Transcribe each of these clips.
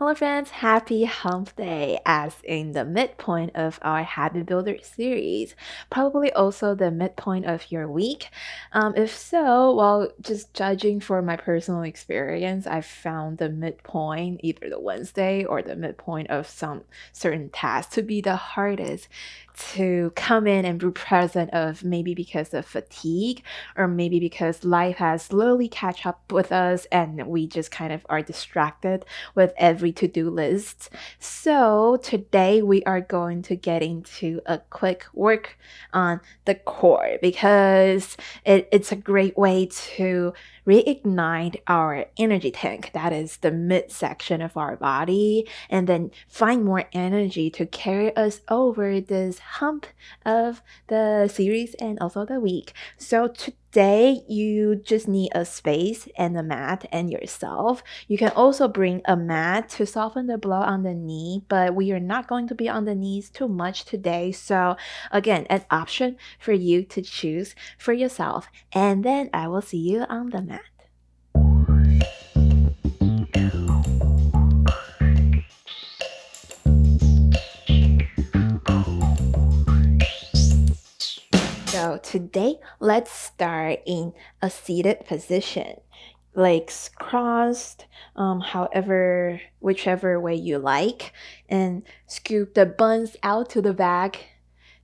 Hello, friends. Happy Hump Day, as in the midpoint of our Habit Builder series. Probably also the midpoint of your week. If so, well, just judging for my personal experience, I found the midpoint, either the Wednesday or the midpoint of some certain task, to be the hardest to come in and be present of, maybe because of fatigue or maybe because life has slowly catch up with us and we just kind of are distracted with every to-do list. So today we are going to get into a quick work on the core because it's a great way to reignite our energy tank, that is the midsection of our body, and then find more energy to carry us over this hump of the series and also the week. So today you just need a space and a mat and yourself. You can also bring a mat to soften the blow on the knee, but we are not going to be on the knees too much today. So again, an option for you to choose for yourself. And then I will see you on the mat. So today, let's start in a seated position, legs crossed, whichever way you like, and scoop the buns out to the back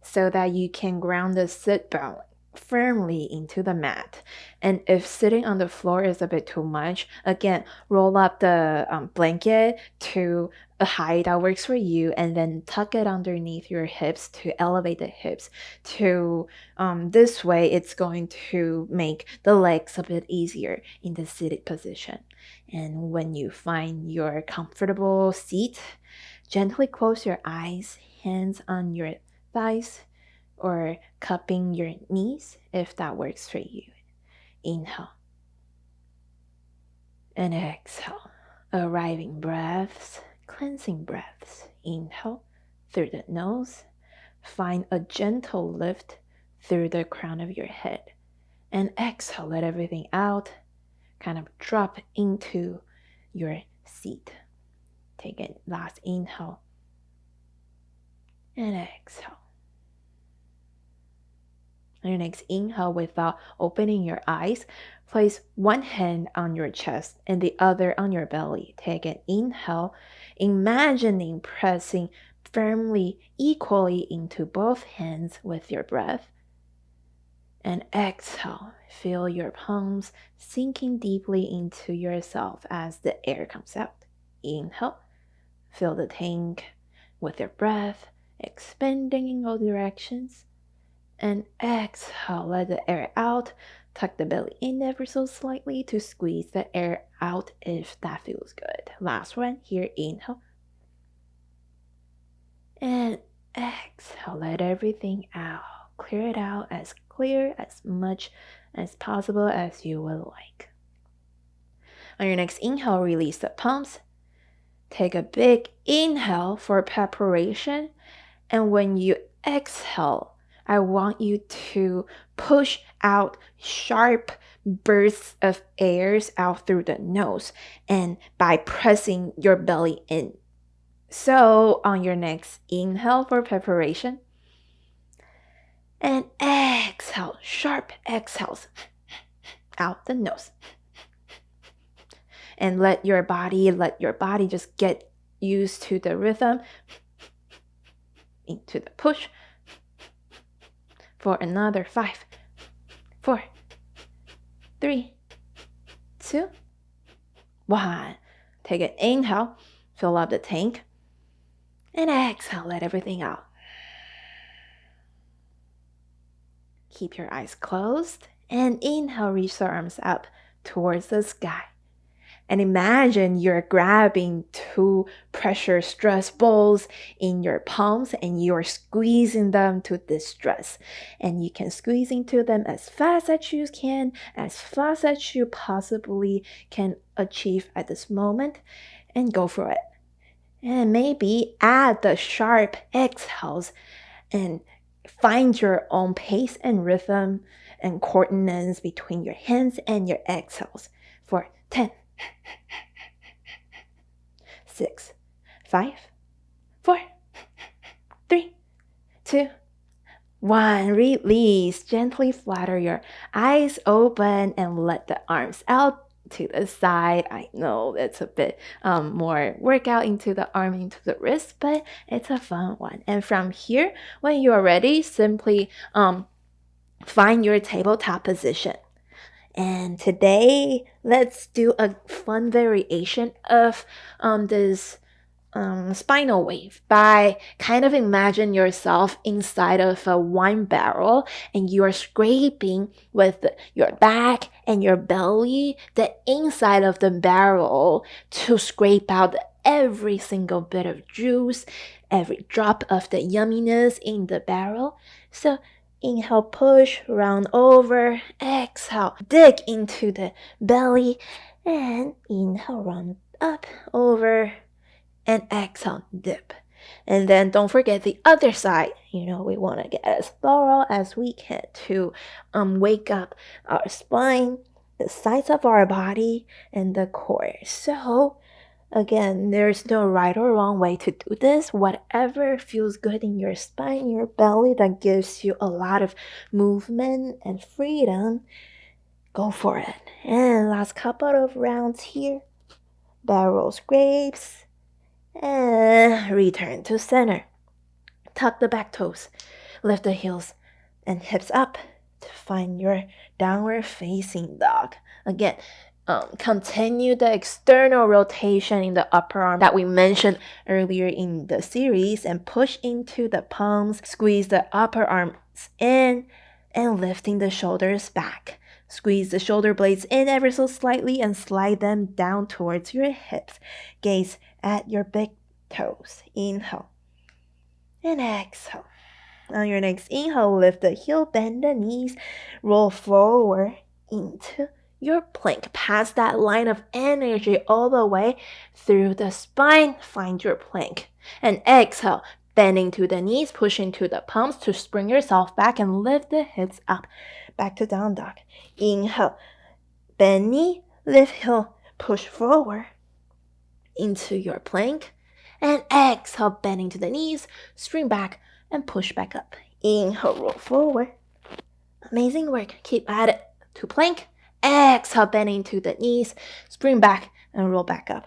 so that you can ground the sit bone firmly into the mat. And if sitting on the floor is a bit too much, again, roll up the blanket to a height that works for you, and then tuck it underneath your hips to elevate the hips. To this way, it's going to make the legs a bit easier in the seated position. And when you find your comfortable seat, gently close your eyes, hands on your thighs, or cupping your knees if that works for you. Inhale and exhale. Arriving breaths, cleansing breaths. Inhale through the nose. Find a gentle lift through the crown of your head. And exhale, let everything out. Kind of drop into your seat. Take a last inhale and exhale. On your next inhale, without opening your eyes, place one hand on your chest and the other on your belly. Take an inhale, imagining pressing firmly, equally into both hands with your breath. And exhale, feel your palms sinking deeply into yourself as the air comes out. Inhale, fill the tank with your breath, expanding in all directions. And exhale, let the air out. Tuck the belly in ever so slightly to squeeze the air out if that feels good. Last one here, inhale. And exhale, let everything out. Clear it out as clear as much as possible as you would like. On your next inhale, release the palms. Take a big inhale for preparation. And when you exhale, I want you to push out sharp bursts of airs out through the nose and by pressing your belly in. So on your next inhale for preparation, and exhale, sharp exhales out the nose. And let your body just get used to the rhythm into the push. For another 5, 4, 3, 2, 1. Take an inhale, fill up the tank, and exhale, let everything out. Keep your eyes closed, and inhale, reach the arms up towards the sky. And imagine you're grabbing 2 pressure stress balls in your palms and you're squeezing them to distress. And you can squeeze into them as fast as you can, as fast as you possibly can achieve at this moment, and go for it. And maybe add the sharp exhales and find your own pace and rhythm and coordinates between your hands and your exhales for 10, 6, 5, 4, 3, 2, 1. Release. Gently flutter your eyes open and let the arms out to the side. I know it's a bit more workout into the arm, into the wrist, but it's a fun one. And from here, when you are ready, simply find your tabletop position. And today, let's do a fun variation of this spinal wave by kind of imagine yourself inside of a wine barrel and you are scraping with your back and your belly the inside of the barrel to scrape out every single bit of juice, every drop of the yumminess in the barrel. So inhale, push, round over, exhale, dig into the belly, and inhale, round up, over, and exhale, dip. And then don't forget the other side. We want to get as thorough as we can to wake up our spine, the sides of our body, and the core. So again, there's no right or wrong way to do this. Whatever feels good in your spine, your belly, that gives you a lot of movement and freedom, go for it. And last couple of rounds here. Barrel scrapes. And return to center. Tuck the back toes. Lift the heels and hips up to find your downward facing dog. Again, continue the external rotation in the upper arm that we mentioned earlier in the series and push into the palms. Squeeze the upper arms in and lifting the shoulders back. Squeeze the shoulder blades in ever so slightly and slide them down towards your hips. Gaze at your big toes. Inhale and exhale. On your next inhale, lift the heel, bend the knees, roll forward into your plank. Pass that line of energy all the way through the spine. Find your plank. And exhale, bend into the knees, push into the palms to spring yourself back and lift the hips up. Back to down dog. Inhale, bend knee, lift heel, push forward into your plank. And exhale, bend into the knees, spring back, and push back up. Inhale, roll forward. Amazing work. Keep at it. To plank. Exhale, bend into the knees, spring back, and roll back up.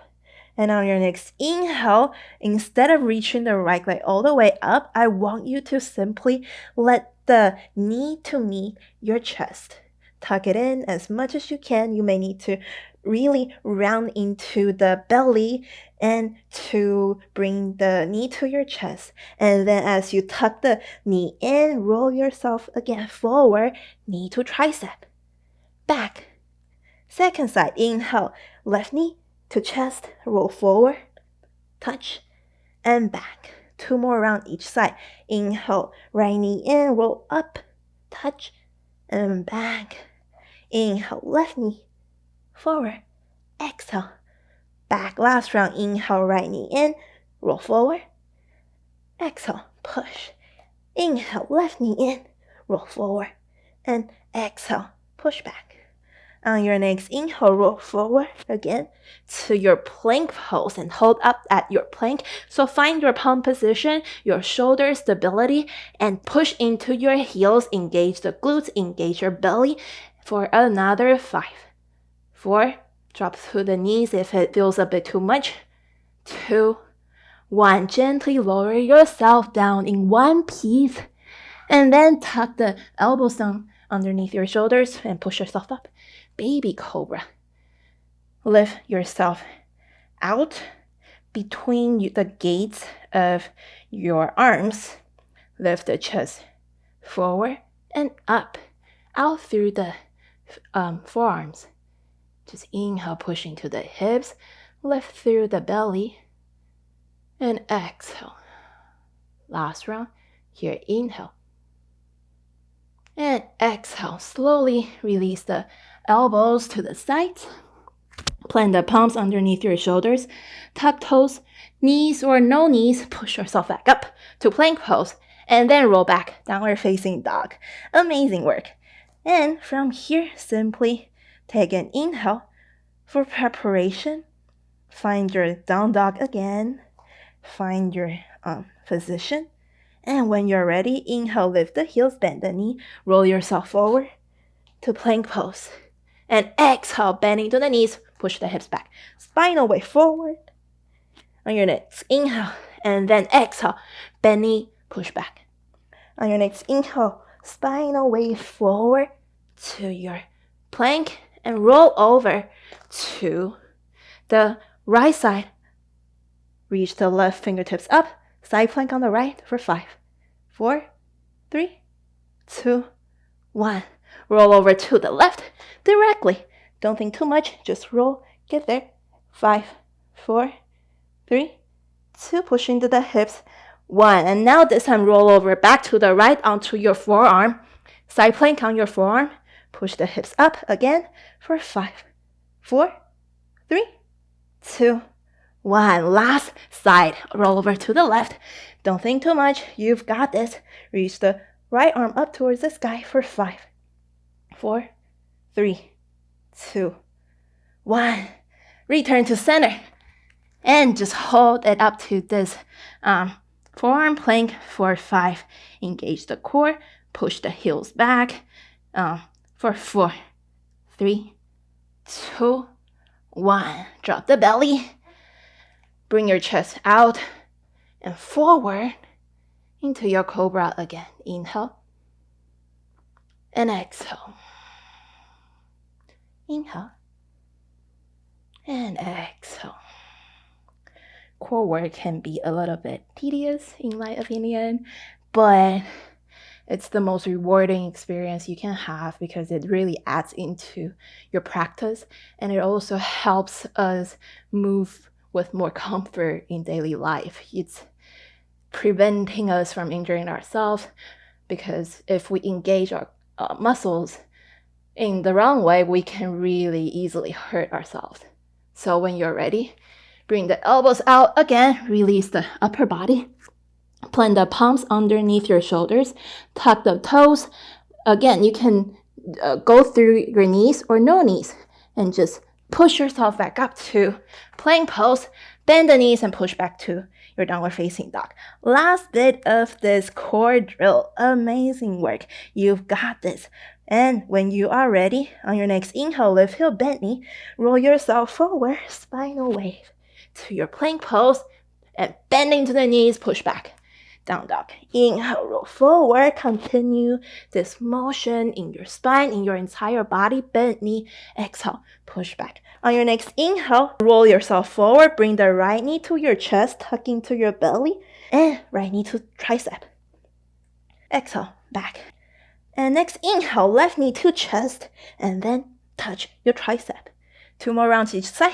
And on your next inhale, instead of reaching the right leg all the way up, I want you to simply let the knee to meet your chest. Tuck it in as much as you can. You may need to really round into the belly and to bring the knee to your chest. And then as you tuck the knee in, roll yourself again forward, knee to tricep. Back. Second side, inhale, left knee to chest, roll forward, touch, and back. 2 more round each side. Inhale, right knee in, roll up, touch, and back. Inhale, left knee, forward, exhale, back. Last round, inhale, right knee in, roll forward, exhale, push. Inhale, left knee in, roll forward, and exhale, push back. On your next inhale, roll forward again to your plank pose and hold up at your plank. So find your palm position, your shoulder stability, and push into your heels. Engage the glutes, engage your belly for another 5, 4, drop through the knees if it feels a bit too much, 2, 1. Gently lower yourself down in one piece, and then tuck the elbows down underneath your shoulders and push yourself up. Baby cobra. Lift yourself out between the gates of your arms. Lift the chest forward and up, out through the forearms. Just inhale, push into the hips, lift through the belly, and exhale. Last round. Here, inhale. And exhale. Slowly release the elbows to the sides. Plant the palms underneath your shoulders. Tuck toes, knees or no knees. Push yourself back up to plank pose. And then roll back, downward facing dog. Amazing work. And from here, simply take an inhale for preparation. Find your down dog again. Find your position. And when you're ready, inhale, lift the heels, bend the knee, roll yourself forward to plank pose. And exhale, bending to the knees, push the hips back. Spinal way forward. On your next inhale, and then exhale, bend knee, push back. On your next inhale, spinal way forward to your plank and roll over to the right side. Reach the left fingertips up, side plank on the right for 5, 4, 3, 2, 1. Roll over to the left directly. Don't think too much, just roll, get there. 5, 4, 3, 2, push into the hips. 1, and now this time roll over back to the right onto your forearm. Side plank on your forearm. Push the hips up again for 5, 4, 3, 2, 1. Last side, roll over to the left. Don't think too much, you've got this. Reach the right arm up towards the sky for 5, 4, 3, 2, 1. Return to center. And just hold it up to this forearm plank for 5. Engage the core. Push the heels back for 4, 3, 2, 1. Drop the belly. Bring your chest out and forward into your cobra again. Inhale and exhale. Inhale and exhale. Core work can be a little bit tedious in my opinion, but it's the most rewarding experience you can have because it really adds into your practice, and it also helps us move with more comfort in daily life. It's preventing us from injuring ourselves, because if we engage our muscles in the wrong way, we can really easily hurt ourselves. So when you're ready, bring the elbows out again, release the upper body. Plant the palms underneath your shoulders. Tuck the toes. Again, you can go through your knees or no knees and just push yourself back up to plank pose. Bend the knees and push back to your downward facing dog. Last bit of this core drill. Amazing work. You've got this. And when you are ready, on your next inhale, lift heel, bend knee, roll yourself forward, spinal wave to your plank pose, and bending to the knees, push back. Down dog. Inhale, roll forward. Continue this motion in your spine, in your entire body. Bend knee. Exhale, push back. On your next inhale, roll yourself forward. Bring the right knee to your chest, tuck into your belly, and right knee to tricep. Exhale, back. And next inhale, left knee to chest, and then touch your tricep. 2 more rounds each side.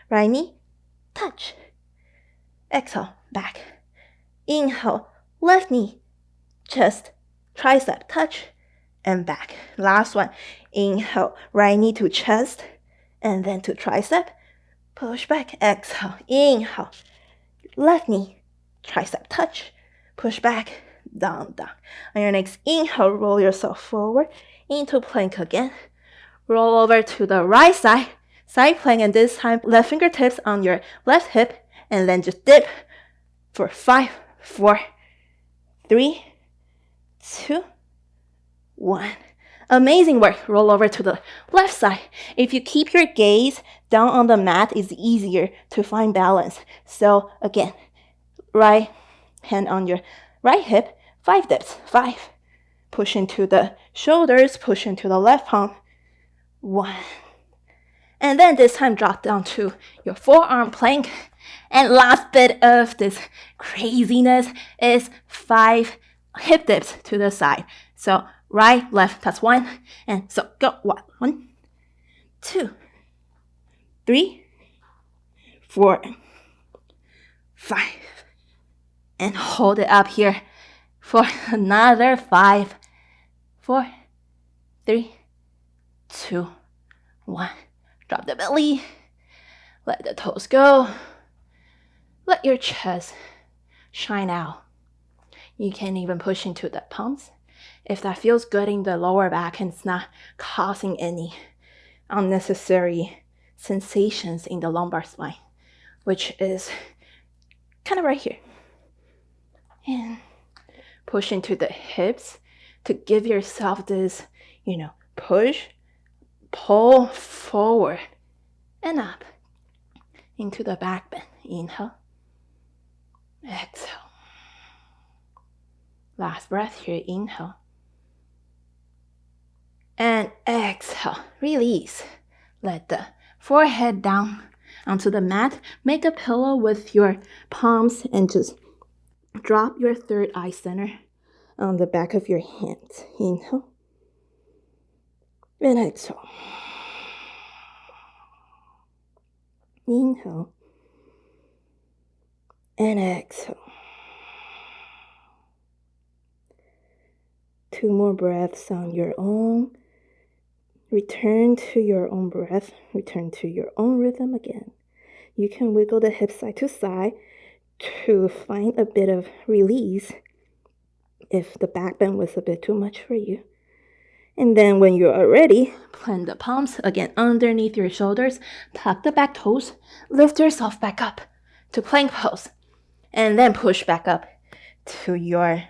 Right knee, touch. Exhale, back. Inhale, left knee, chest, tricep, touch, and back. Last one. Inhale, right knee to chest, and then to tricep. Push back. Exhale. Inhale, left knee, tricep, touch, push back, down, down. On your next inhale, roll yourself forward into plank again. Roll over to the right side, side plank, and this time left fingertips on your left hip, and then just dip for 5, 4, 3, 2, 1. Amazing work. Roll over to the left side. If you keep your gaze down on the mat, it's easier to find balance. So again, right hand on your right hip, 5 dips. 5. Push into the shoulders, push into the left palm. 1. And then this time drop down to your forearm plank. And last bit of this craziness is 5 hip dips to the side. So right, left, that's 1. And so go 1, 2, 3, 4, 5. And hold it up here for another 5, 4, 3, 2, 1. Drop the belly. Let the toes go. Let your chest shine out. You can even push into the palms. If that feels good in the lower back and it's not causing any unnecessary sensations in the lumbar spine, which is kind of right here. And push into the hips to give yourself this, push, pull forward and up into the back bend. Inhale, exhale. Last breath here, inhale. And exhale, release. Let the forehead down onto the mat. Make a pillow with your palms and just drop your third eye center on the back of your hands. Inhale. And exhale. Inhale. And exhale. 2 more breaths on your own. Return to your own breath. Return to your own rhythm again. You can wiggle the hips side to side to find a bit of release if the back bend was a bit too much for you. And then when you are ready, plant the palms again underneath your shoulders, tuck the back toes, lift yourself back up to plank pose, and then push back up to your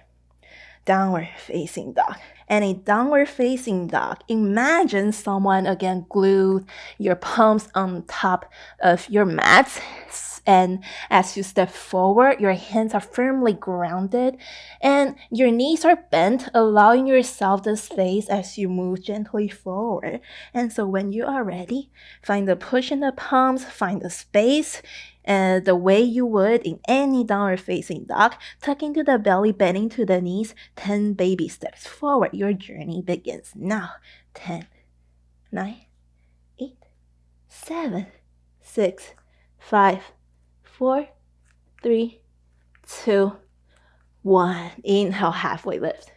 downward facing dog. And a downward facing dog, imagine someone again glued your palms on top of your mat, and as you step forward, your hands are firmly grounded and your knees are bent, allowing yourself the space as you move gently forward. And so when you are ready, find the push in the palms, find the space, the way you would in any downward facing dog, tuck into the belly, bending to the knees, 10 baby steps forward. Your journey begins now. 10, 9, 8, 7, 6, 5, 4, 3, 2, 1. Inhale, halfway lift.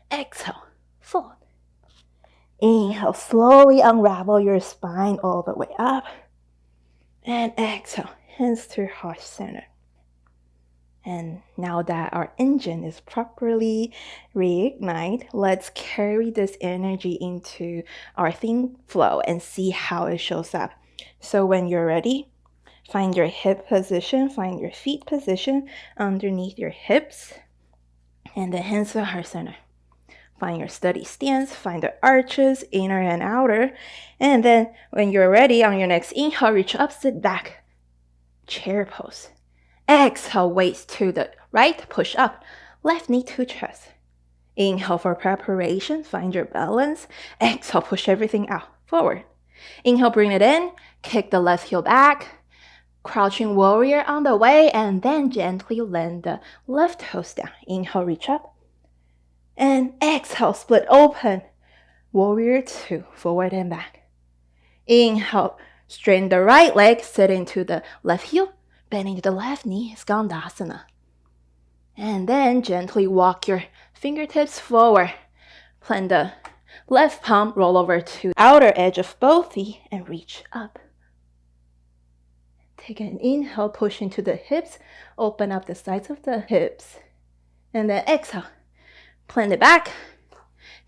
Exhale, fold. Inhale, slowly unravel your spine all the way up. And exhale, hands to heart center. And now that our engine is properly reignited, let's carry this energy into our theme flow and see how it shows up. So when you're ready, find your hip position, find your feet position underneath your hips, and the hands to heart center. Find your steady stance, find the arches, inner and outer, and then when you're ready, on your next inhale, reach up, sit back, chair pose. Exhale, waist to the right, push up, left knee to chest. Inhale for preparation, find your balance. Exhale, push everything out, forward. Inhale, bring it in, kick the left heel back, crouching warrior on the way, and then gently land the left toes down. Inhale, reach up. And exhale, split open. Warrior 2, forward and back. Inhale, straighten the right leg, sit into the left heel, bend into the left knee, Skandasana. And then gently walk your fingertips forward. Plant the left palm, roll over to the outer edge of both feet, and reach up. Take an inhale, push into the hips, open up the sides of the hips. And then exhale. Plant it back,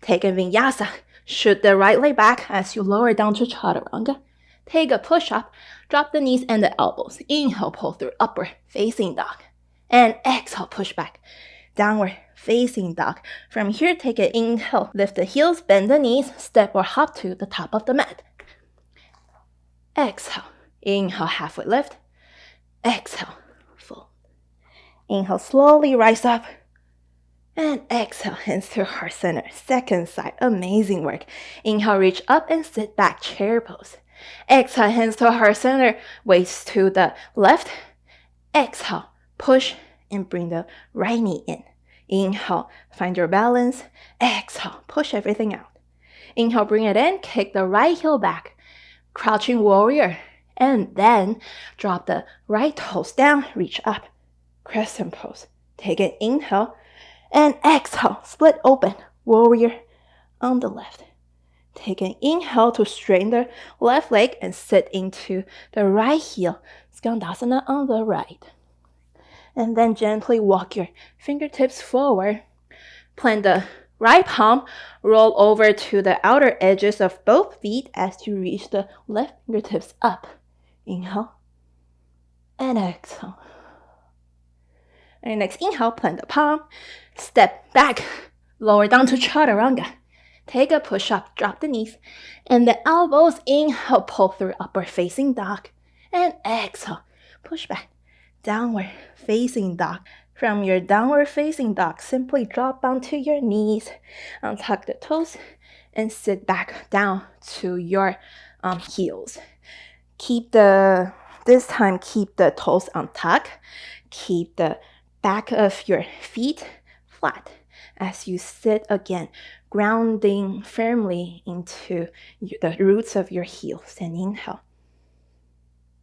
take a vinyasa, shoot the right leg back as you lower down to chaturanga. Take a push up, drop the knees and the elbows. Inhale, pull through upward facing dog. And exhale, push back, downward facing dog. From here, take an inhale, lift the heels, bend the knees, step or hop to the top of the mat. Exhale, inhale, halfway lift. Exhale, fold. Inhale, slowly rise up. And exhale, hands to heart center. Second side, amazing work. Inhale, reach up and sit back, chair pose. Exhale, hands to heart center, waist to the left. Exhale, push and bring the right knee in. Inhale, find your balance. Exhale, push everything out. Inhale, bring it in, kick the right heel back, crouching warrior. And then drop the right toes down, reach up, crescent pose. Take an inhale. And exhale, split open, warrior on the left. Take an inhale to straighten the left leg and sit into the right heel, Skandasana on the right. And then gently walk your fingertips forward. Plant the right palm, roll over to the outer edges of both feet as you reach the left fingertips up. Inhale. and exhale. And next inhale, plant the palm, step back, lower down to chaturanga. Take a push up, drop the knees, and the elbows. Inhale, pull through upward facing dog, and exhale, push back, downward facing dog. From your downward facing dog, simply drop onto your knees, untuck the toes, and sit back down to your heels. This time keep the toes untucked, keep the back of your feet flat as you sit again, grounding firmly into the roots of your heels. And inhale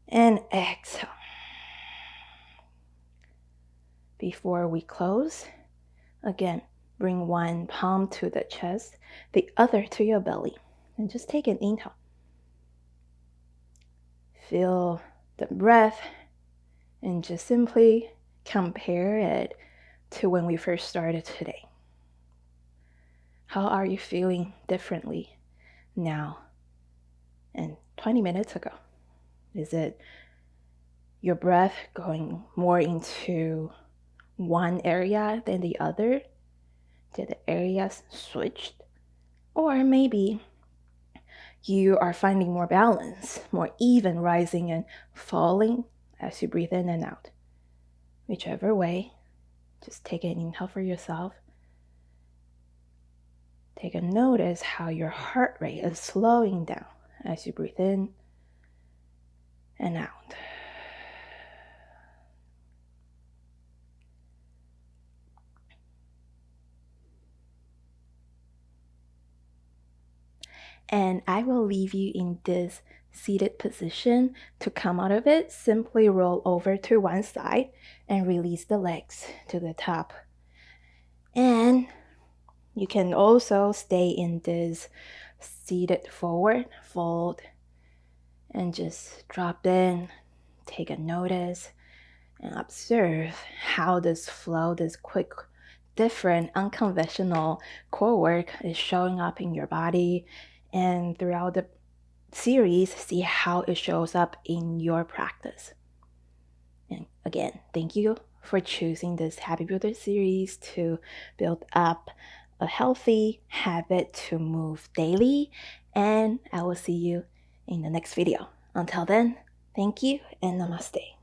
and exhale. Before we close, again, bring one palm to the chest, the other to your belly, and just take an inhale. Feel the breath and just simply compare it to when we first started today. How are you feeling differently now and 20 minutes ago? Is it your breath going more into one area than the other? Did the areas switch? Or maybe you are finding more balance, more even rising and falling as you breathe in and out. Whichever way, just take an inhale for yourself. Take a notice how your heart rate is slowing down as you breathe in and out. And I will leave you in this seated position. To come out of it, simply roll over to one side and release the legs to the top. And you can also stay in this seated forward fold and just drop in, take a notice, and observe how this flow, this quick, different, unconventional core work is showing up in your body. And throughout the series, see how it shows up in your practice. And again, thank you for choosing this Happy Builder series to build up a healthy habit to move daily. And I will see you in the next video. Until then, thank you and namaste.